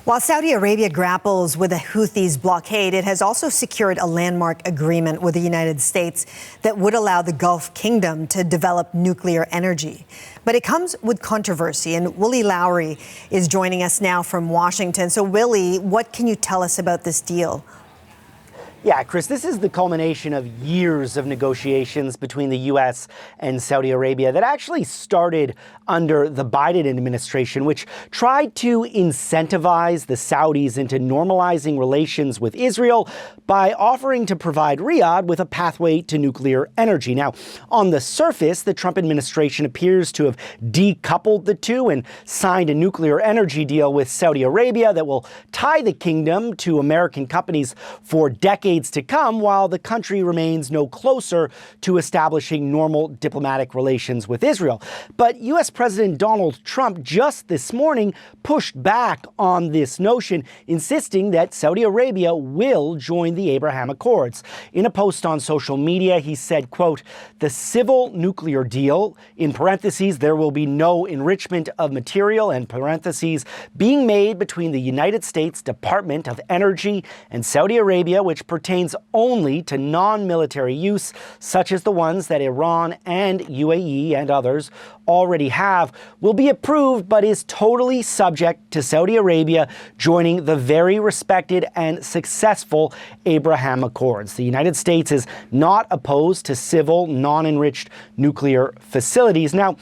While Saudi Arabia grapples with the Houthis' blockade, it has also secured a landmark agreement with the United States that would allow the Gulf Kingdom to develop nuclear energy. But it comes with controversy, and Willy Lowry is joining us now from Washington. So, Willy, what can you tell us about this deal? Yeah, Chris, this is the culmination of years of negotiations between the U.S. and Saudi Arabia that actually started under the Biden administration, which tried to incentivize the Saudis into normalizing relations with Israel by offering to provide Riyadh with a pathway to nuclear energy. Now, on the surface, the Trump administration appears to have decoupled the two and signed a nuclear energy deal with Saudi Arabia that will tie the kingdom to American companies for decades to come, while the country remains no closer to establishing normal diplomatic relations with Israel. But U.S. President Donald Trump just this morning pushed back on this notion, insisting that Saudi Arabia will join the Abraham Accords. In a post on social media, he said, quote, "The civil nuclear deal, in parentheses, there will be no enrichment of material, and parentheses, being made between the United States Department of Energy and Saudi Arabia, which pertains only to non-military use, such as the ones that Iran and UAE and others already have, will be approved, but is totally subject to Saudi Arabia joining the very respected and successful Abraham Accords. The United States is not opposed to civil, non-enriched nuclear facilities." Now,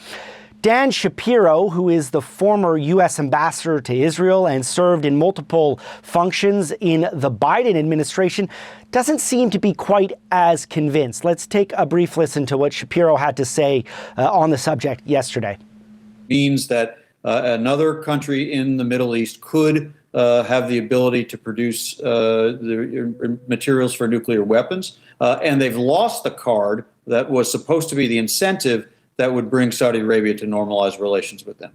Dan Shapiro, who is the former U.S. ambassador to Israel and served in multiple functions in the Biden administration, doesn't seem to be quite as convinced. Let's take a brief listen to what Shapiro had to say on the subject yesterday. Means that another country in the Middle East could have the ability to produce the materials for nuclear weapons, and they've lost the card that was supposed to be the incentive that would bring Saudi Arabia to normalize relations with them.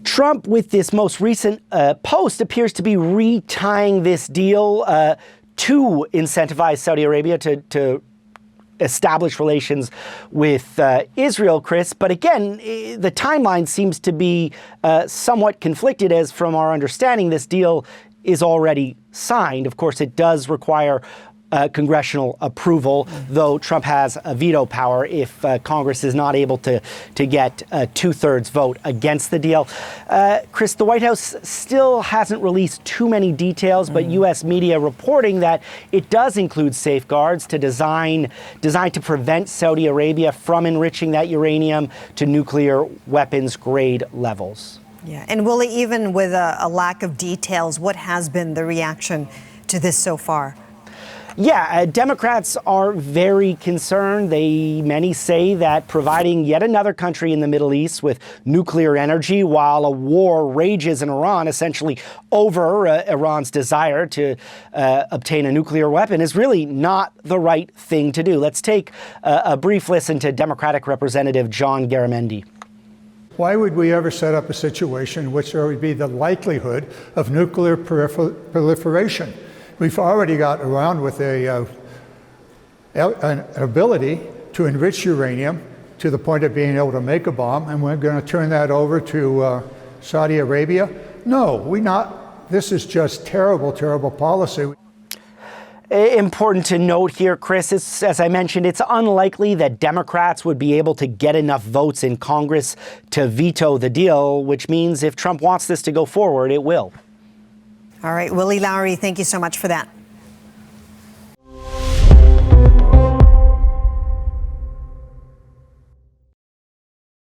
Trump, with this most recent post, appears to be retying this deal to incentivize Saudi Arabia to establish relations with Israel, Chris. But again, the timeline seems to be somewhat conflicted, as from our understanding, this deal is already signed. Of course, it does require congressional approval, though Trump has a veto power if Congress is not able to get a two-thirds vote against the deal. Chris, the White House still hasn't released too many details, but U.S. media reporting that it does include safeguards designed to prevent Saudi Arabia from enriching that uranium to nuclear weapons grade levels. Yeah, and Willy, even with a lack of details, what has been the reaction to this so far? Yeah, Democrats are very concerned. Many say that providing yet another country in the Middle East with nuclear energy while a war rages in Iran, essentially over Iran's desire to obtain a nuclear weapon, is really not the right thing to do. Let's take a brief listen to Democratic Representative John Garamendi. Why would we ever set up a situation in which there would be the likelihood of nuclear proliferation? We've already got around with an ability to enrich uranium to the point of being able to make a bomb, and we're going to turn that over to Saudi Arabia? No, we're not. This is just terrible, terrible policy. Important to note here, Chris, as I mentioned, it's unlikely that Democrats would be able to get enough votes in Congress to veto the deal, which means if Trump wants this to go forward, it will. All right, Willy Lowry, thank you so much for that.